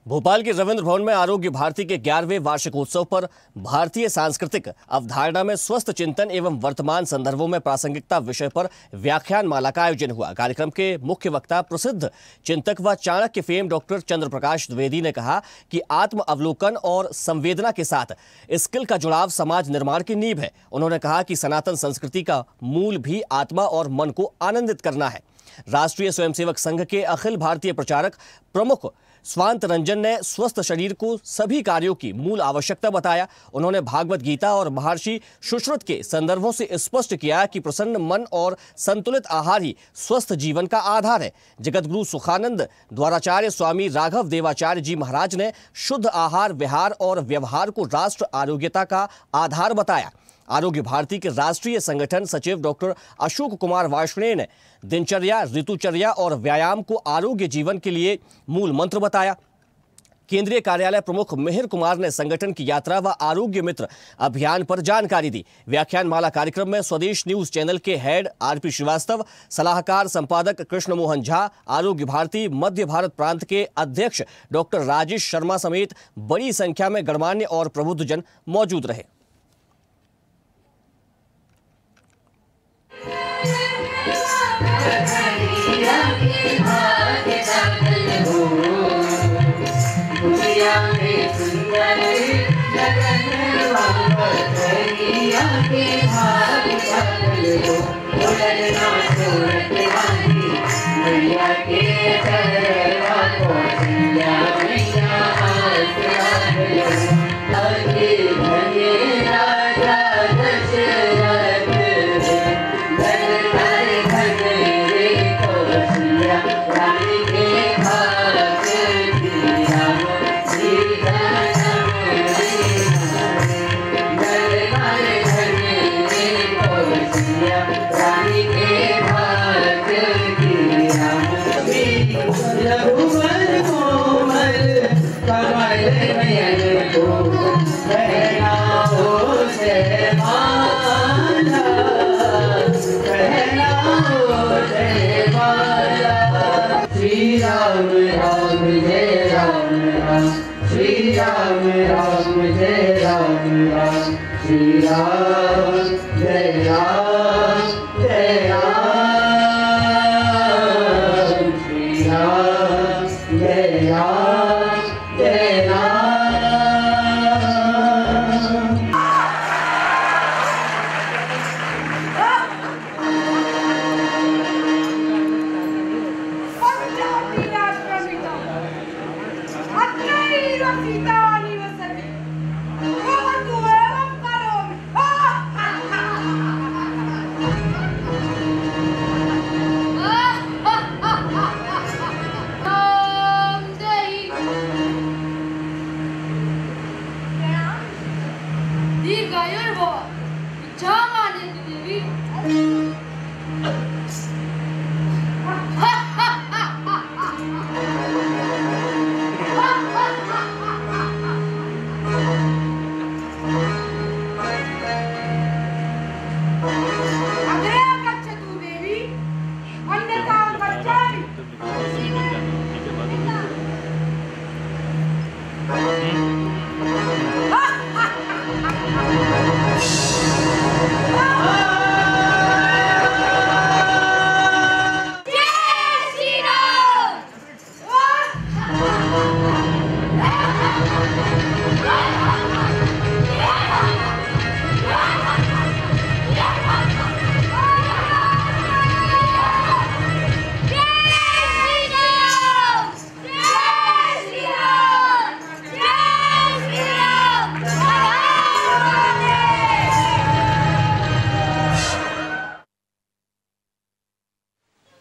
भोपाल के रविंद्र भवन में आरोग्य भारती के 11वें वार्षिकोत्सव पर भारतीय सांस्कृतिक अवधारणा में स्वस्थ चिंतन एवं वर्तमान संदर्भों में प्रासंगिकता विषय पर व्याख्यान माला का आयोजन हुआ। कार्यक्रम के मुख्य वक्ता प्रसिद्ध चिंतक व चाणक्य फेम डॉक्टर चंद्र प्रकाश द्विवेदी ने कहा कि आत्म अवलोकन और संवेदना के साथ स्किल का जुड़ाव समाज निर्माण की नींव है। उन्होंने कहा कि सनातन संस्कृति का मूल भी आत्मा और मन को आनंदित करना है। राष्ट्रीय स्वयंसेवक संघ के अखिल भारतीय प्रचारक प्रमुख स्वांत रंजन ने स्वस्थ शरीर को सभी कार्यों की मूल आवश्यकता बताया। उन्होंने भागवत गीता और महर्षि सुश्रुत के संदर्भों से स्पष्ट किया कि प्रसन्न मन और संतुलित आहार ही स्वस्थ जीवन का आधार है। जगतगुरु सुखानंद द्वाराचार्य स्वामी राघव देवाचार्य जी महाराज ने शुद्ध आहार विहार और व्यवहार को राष्ट्र आरोग्यता का आधार बताया। आरोग्य भारती के राष्ट्रीय संगठन सचिव डॉक्टर अशोक कुमार वार्ष्णेय ने दिनचर्या, ऋतुचर्या और व्यायाम को आरोग्य जीवन के लिए मूल मंत्र बताया। केंद्रीय कार्यालय प्रमुख मिहिर कुमार ने संगठन की यात्रा व आरोग्य मित्र अभियान पर जानकारी दी। व्याख्यान माला कार्यक्रम में स्वदेश न्यूज चैनल के हेड आरपी श्रीवास्तव, सलाहकार संपादक कृष्ण मोहन झा, आरोग्य भारती मध्य भारत प्रांत के अध्यक्ष डॉक्टर राजेश शर्मा समेत बड़ी संख्या में गणमान्य और प्रबुद्धजन मौजूद रहे।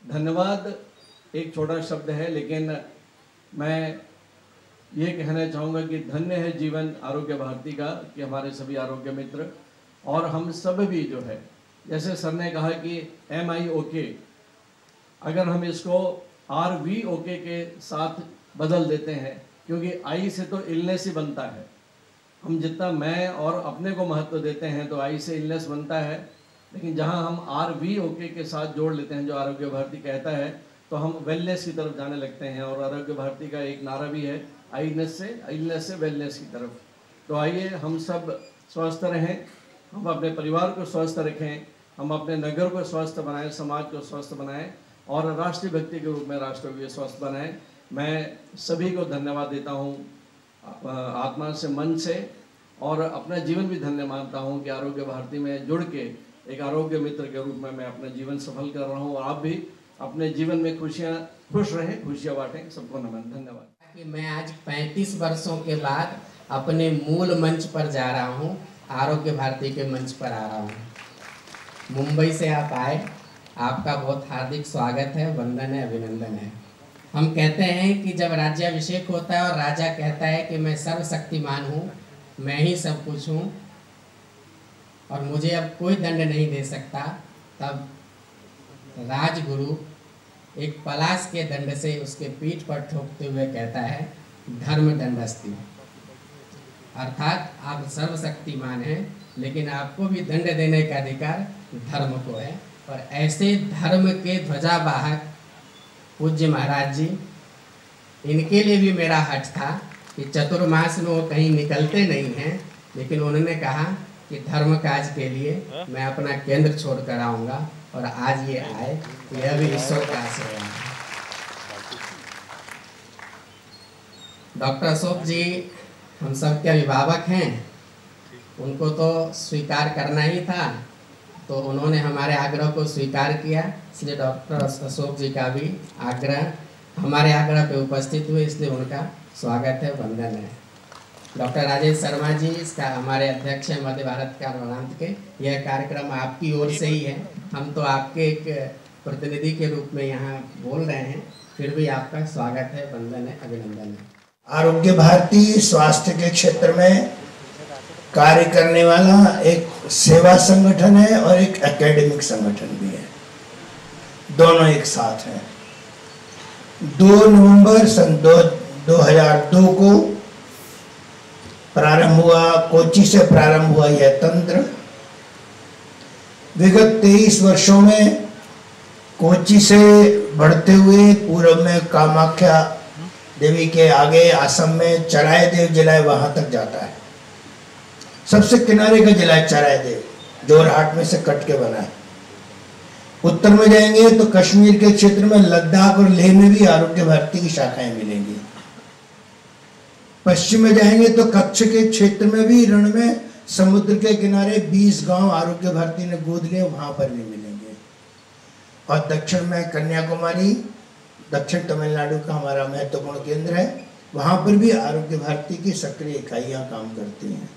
धन्यवाद एक छोटा शब्द है, लेकिन मैं ये कहना चाहूँगा कि धन्य है जीवन आरोग्य भारती का कि हमारे सभी आरोग्य मित्र और हम सब भी जो है, जैसे सर ने कहा कि MIOK, अगर हम इसको RVOK के साथ बदल देते हैं, क्योंकि आई से तो इलनेस ही बनता है। हम जितना मैं और अपने को महत्व देते हैं तो आई से इलनेस बनता है, लेकिन जहां हम RVOK के साथ जोड़ लेते हैं जो आरोग्य भारती कहता है, तो हम वेलनेस की तरफ जाने लगते हैं। और आरोग्य भारती का एक नारा भी है इलनेस से वेलनेस की तरफ। तो आइए हम सब स्वस्थ रहें, हम अपने परिवार को स्वस्थ रखें, हम अपने नगर को स्वस्थ बनाएं, समाज को स्वस्थ बनाएं और राष्ट्रीय व्यक्ति के रूप में राष्ट्र को भी स्वस्थ बनाएं। मैं सभी को धन्यवाद देता हूं आत्मा से, मन से, और अपना जीवन भी धन्य मानता हूं कि आरोग्य भारती में जुड़ के एक आरोग्य मित्र के रूप में मैं अपना जीवन सफल कर रहा हूं। और आप भी अपने जीवन में खुश रहें, खुशियां बांटें। सबको नमन, धन्यवाद। कि मैं आज 35 वर्षों के बाद अपने मूल मंच पर जा रहा हूं, आरोग्य भारती के मंच पर आ रहा हूं। मुंबई से आप आए, आपका बहुत हार्दिक स्वागत है, वंदन है, अभिनंदन है। हम कहते हैं कि जब राज्याभिषेक होता है और राजा कहता है कि मैं सर्वशक्तिमान हूँ, मैं ही सब कुछ हूँ और मुझे अब कोई दंड नहीं दे सकता, तब राजगुरु एक पलाश के दंड से उसके पीठ पर ठोकते हुए कहता है, धर्म दंडस्ति, अर्थात आप सर्वशक्तिमान हैं लेकिन आपको भी दंड देने का अधिकार धर्म को है। और ऐसे धर्म के ध्वजावाहक पूज्य महाराज जी, इनके लिए भी मेरा हट था कि चतुर्मास में वो कहीं निकलते नहीं हैं, लेकिन उन्होंने कहा कि धर्म काज के लिए मैं अपना केंद्र छोड़कर आऊँगा, और आज ये आए, यह भी ईश्वर का आश्रय है। डॉक्टर अशोक जी हम सब के अभिभावक हैं, उनको तो स्वीकार करना ही था, तो उन्होंने हमारे आग्रह को स्वीकार किया, इसलिए डॉक्टर अशोक जी का भी आग्रह हमारे आग्रह पे उपस्थित हुए, इसलिए उनका स्वागत है, वंदन है। डॉक्टर राजेश शर्मा जी इसका हमारे अध्यक्ष हैं मध्य भारत का प्रांत के। यह कार्यक्रम आपकी ओर से ही है, हम तो आपके एक प्रतिनिधि के रूप में यहाँ बोल रहे हैं, फिर भी आपका स्वागत है, वंदन है, अभिनंदन है। आरोग्य भारती स्वास्थ्य के क्षेत्र में कार्य करने वाला एक सेवा संगठन है और एक एकेडमिक संगठन भी है, दोनों एक साथ हैं। 2 नवंबर सन 2002 को प्रारंभ हुआ, कोच्चि से प्रारंभ हुआ यह तंत्र। विगत 23 वर्षों में कोच्चि से बढ़ते हुए पूर्व में कामाख्या देवी के आगे असम में चरायदेव जिला है, वहां तक जाता है। सबसे किनारे का जिला है चरायदेव, जोरहाट में से कट के बना है। उत्तर में जाएंगे तो कश्मीर के क्षेत्र में लद्दाख और लेह में भी आरोग्य भारती की शाखाएं मिलेंगी। पश्चिम में जाएंगे तो कच्छ के क्षेत्र में भी, रण में समुद्र के किनारे 20 गांव आरोग्य भारती ने गोद लिए, वहां पर भी मिलेंगे। और दक्षिण में कन्याकुमारी, दक्षिण तमिलनाडु का हमारा महत्वपूर्ण केंद्र है, वहां पर भी आरोग्य भारती की सक्रिय इकाइयां काम करती हैं।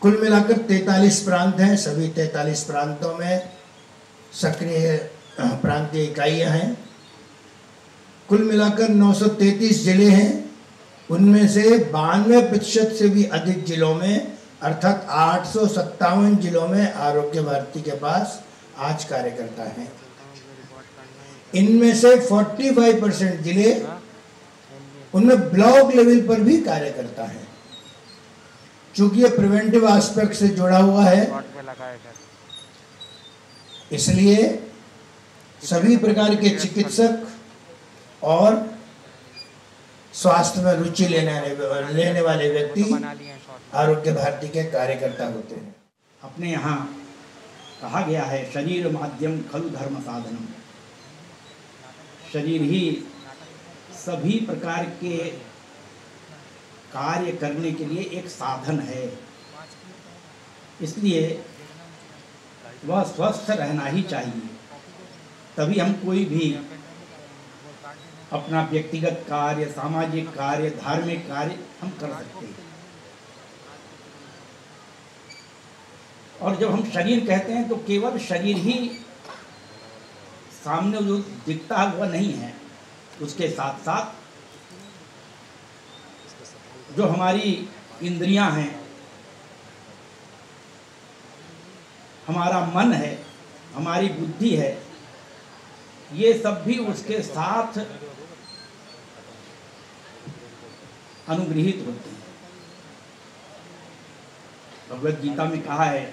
कुल मिलाकर 43 प्रांत हैं, सभी 43 प्रांतों में सक्रिय प्रांतीय इकाइयां हैं। कुल मिलाकर 933 जिले हैं, उनमें से 92% से भी अधिक जिलों में, अर्थात 857 जिलों में आरोग्य भारती के पास आज कार्यकर्ता हैं। इनमें से 45% जिले, उनमें ब्लॉक लेवल पर भी कार्यकर्ता हैं। चूंकि ये प्रिवेंटिव एस्पेक्ट से जुड़ा हुआ है, इसलिए सभी प्रकार के चिकित्सक और स्वास्थ्य में रुचि लेने वाले व्यक्ति आरोग्य भारती के कार्यकर्ता होते हैं। अपने यहाँ कहा गया है, शरीर माध्यम खलु धर्म साधनम। शरीर ही सभी प्रकार के कार्य करने के लिए एक साधन है, इसलिए वह स्वस्थ रहना ही चाहिए, तभी हम कोई भी अपना व्यक्तिगत कार्य, सामाजिक कार्य, धार्मिक कार्य हम कर सकते हैं। और जब हम शरीर कहते हैं तो केवल शरीर ही सामने जो दिखता है वह नहीं है, उसके साथ साथ जो हमारी इंद्रियां हैं, हमारा मन है, हमारी बुद्धि है, ये सब भी उसके साथ अनुग्रहित होते हैं। भगवद गीता में कहा है,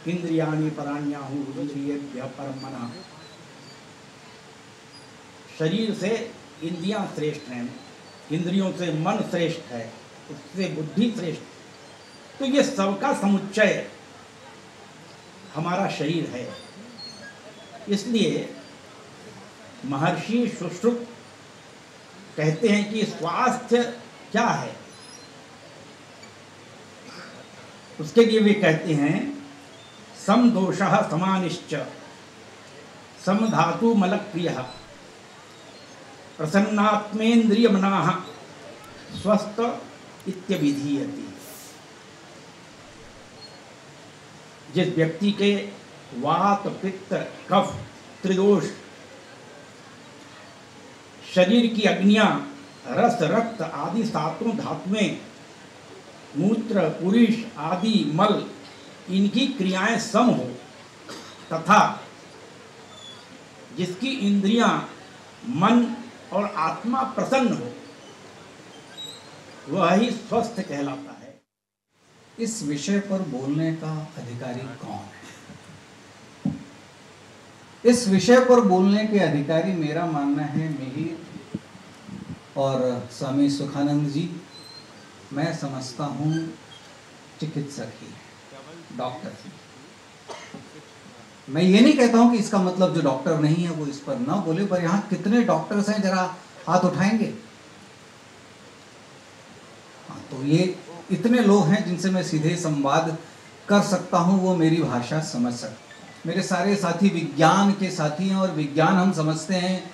इंद्रियाणि पराण्याहु इंद्रियेभ्यः परम मनः। शरीर से इंद्रियां श्रेष्ठ हैं, इंद्रियों से मन श्रेष्ठ है, उससे बुद्धि श्रेष्ठ। तो ये सबका समुच्चय हमारा शरीर है। इसलिए महर्षि सुश्रुत कहते हैं कि स्वास्थ्य क्या है। उसके लिए वे कहते हैं समदोषः समानिश्च समधातु मलक्रियः प्रसन्नात्मेन्द्रियमनाः स्वस्थ इत्यभिधीयते। जिस व्यक्ति के वात पित्त कफ त्रिदोष शरीर की अग्नियां रस रक्त आदि सातों धातुएं मूत्र पुरुष आदि मल इनकी क्रियाएं सम हो तथा जिसकी इंद्रियां मन और आत्मा प्रसन्न हो वह ही स्वस्थ कहलाता है। इस विषय पर बोलने का अधिकारी कौन है? इस विषय पर बोलने के अधिकारी मेरा मानना है मिहिर और स्वामी सुखानंद जी। मैं समझता हूँ चिकित्सक ही है, डॉक्टर ही। मैं ये नहीं कहता हूँ कि इसका मतलब जो डॉक्टर नहीं है वो इस पर ना बोले, पर यहाँ कितने डॉक्टर्स हैं जरा हाथ उठाएंगे? हाँ, तो ये इतने लोग हैं जिनसे मैं सीधे संवाद कर सकता हूँ, वो मेरी भाषा समझ सकते। मेरे सारे साथी विज्ञान के साथी हैं और विज्ञान हम समझते हैं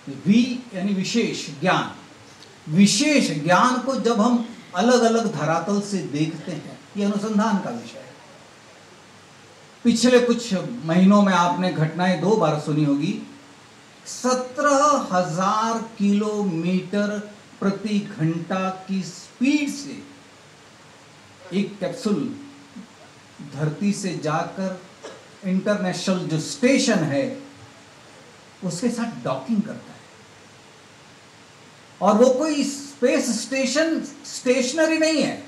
यानी विशेष ज्ञान। विशेष ज्ञान को जब हम अलग अलग धरातल से देखते हैं, ये अनुसंधान का विषय है। पिछले कुछ महीनों में आपने घटनाएं 2 बार सुनी होगी। 17,000 किलोमीटर प्रति घंटा की स्पीड से एक कैप्सूल धरती से जाकर इंटरनेशनल जो स्टेशन है उसके साथ डॉकिंग करता है। और वो कोई स्पेस स्टेशन स्टेशनरी नहीं है,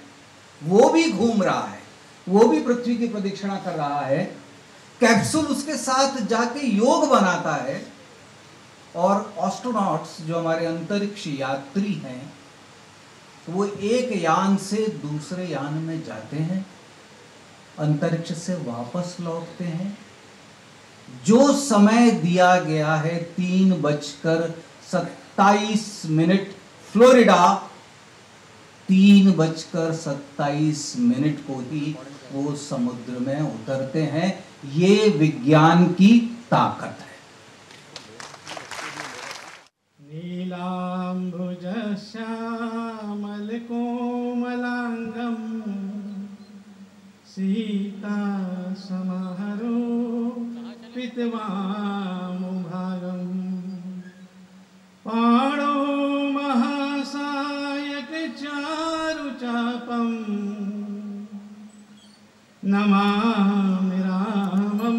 वो भी घूम रहा है, वो भी पृथ्वी की प्रदक्षिणा कर रहा है। कैप्सूल उसके साथ जाके योग बनाता है। और एस्ट्रोनॉट्स जो हमारे अंतरिक्ष यात्री हैं, वो एक यान से दूसरे यान में जाते हैं, अंतरिक्ष से वापस लौटते हैं। जो समय दिया गया है 3:27 फ्लोरिडा 3:27 को ही वो समुद्र में उतरते हैं। ये विज्ञान की ताकत है। नीलांबुज श्यामल कोमलांगम सीता समारोपितवामुभागम पाणो महासायक चारुचापम नमामि रामं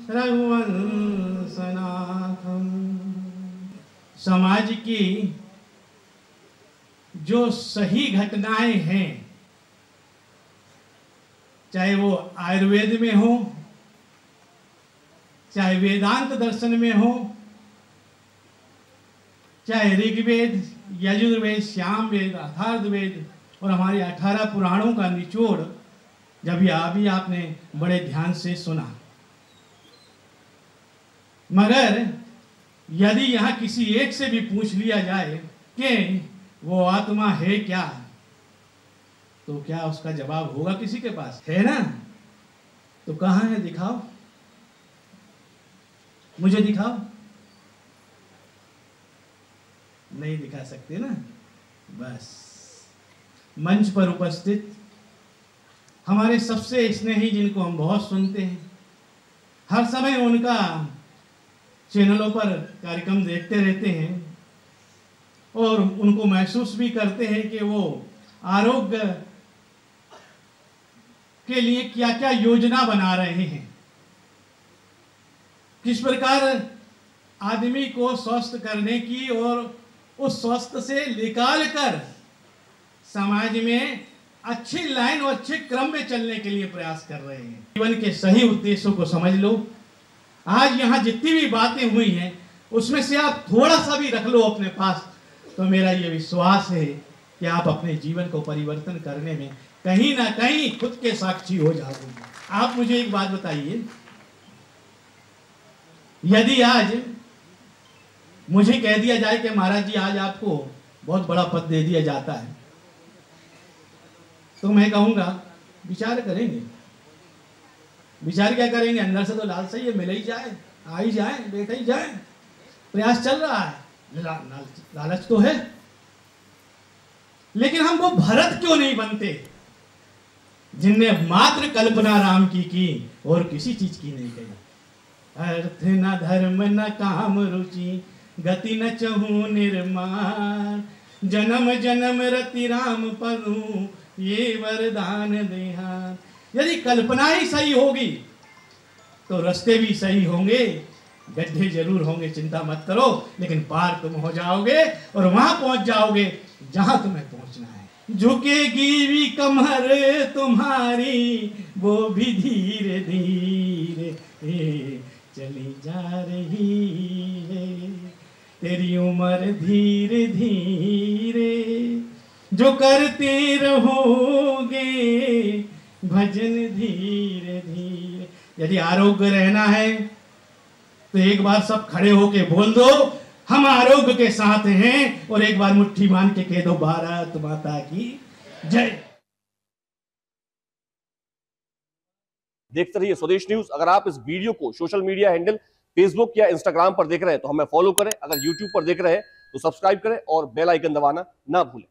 रघुवंशनाथम। समाज की जो सही घटनाएं हैं, चाहे वो आयुर्वेद में हो, चाहे वेदांत दर्शन में हो, चाहे ऋग्वेद, यजुर्वेद, सामवेद, अथर्ववेद और हमारे 18 पुराणों का निचोड़ जब अभी आपने बड़े ध्यान से सुना। मगर यदि यहाँ किसी एक से भी पूछ लिया जाए कि वो आत्मा है क्या, तो क्या उसका जवाब होगा किसी के पास? है ना? तो कहाँ है? दिखाओ, मुझे दिखाओ। नहीं दिखा सकते ना? बस मंच पर उपस्थित हमारे सबसे स्नेही, जिनको हम बहुत सुनते हैं, हर समय उनका चैनलों पर कार्यक्रम देखते रहते हैं और उनको महसूस भी करते हैं कि वो आरोग्य के लिए क्या क्या योजना बना रहे हैं, किस प्रकार आदमी को स्वस्थ करने की और उस स्वस्थ से निकाल कर समाज में अच्छी लाइन और अच्छे क्रम में चलने के लिए प्रयास कर रहे हैं। जीवन के सही उद्देश्यों को समझ लो। आज यहाँ जितनी भी बातें हुई हैं, उसमें से आप थोड़ा सा भी रख लो अपने पास, तो मेरा ये विश्वास है कि आप अपने जीवन को परिवर्तन करने में कहीं ना कहीं खुद के साक्षी हो जाओगे। आप मुझे एक बात बताइए, यदि आज मुझे कह दिया जाए कि महाराज जी आज आपको बहुत बड़ा पद दे दिया जाता है, तो मैं कहूंगा विचार करेंगे। विचार क्या करेंगे? अंदर से तो लालसा ही है, मिल ही जाए, आ ही जाए, बैठ ही जाए, प्रयास चल रहा है, लालच तो है। लेकिन हम वो भरत क्यों नहीं बनते जिनने मात्र कल्पना राम की और किसी चीज की नहीं कही। अर्थ न धर्म न काम रुचि, गति न चहु निर्माण, जन्म जन्म रति राम पदु, ये वरदान देहा। यदि कल्पना ही सही होगी तो रास्ते भी सही होंगे, गड्ढे जरूर होंगे, चिंता मत करो, लेकिन पार तुम हो जाओगे और वहां पहुंच जाओगे जहां तुम्हें पहुंचना है। झुकेगी भी कमर तुम्हारी, वो भी धीरे धीरे चली जा रही है, तेरी उम्र धीरे धीरे, जो करते रहोगे भजन धीरे धीरे। यदि आरोग्य रहना है तो एक बार सब खड़े होके बोल दो, हम आरोग्य के साथ हैं, और एक बार मुट्ठी मान के कह दो, भारत माता की जय। देखते रहिए स्वदेश न्यूज। अगर आप इस वीडियो को सोशल मीडिया हैंडल फेसबुक या इंस्टाग्राम पर देख रहे हैं तो हमें फॉलो करें, अगर यूट्यूब पर देख रहे हैं तो सब्सक्राइब करें और बेल आइकन दबाना ना भूलें।